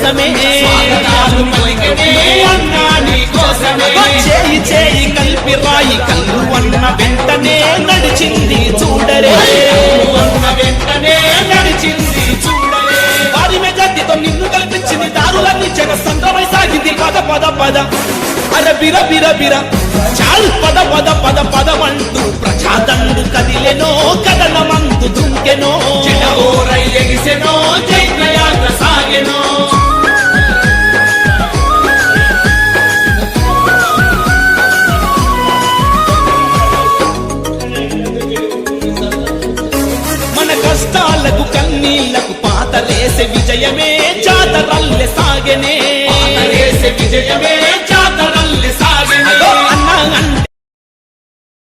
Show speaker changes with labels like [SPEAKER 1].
[SPEAKER 1] కోసమే చేయి చేయి కలిపి రాయి కల్లు అన్న వెంటనే నడిచింది చూడరే వారి మెజార్టీతో నిన్ను కల్పించింది దారులన్నీ జగ సంద్రమై సాగింది పద పద పద అర బిర బిర బిర చాలు పద పద పద పదమంటూ ప్రజాదండు కదిలెనో కదనమందు దుంకెనో ఎగిసెనో చైత్రయాత్ర సాగెనో మన కష్టాలకు కన్నీళ్లకు పాతలేసే విజయమే జాతరల్లె సాగెనే విజయమే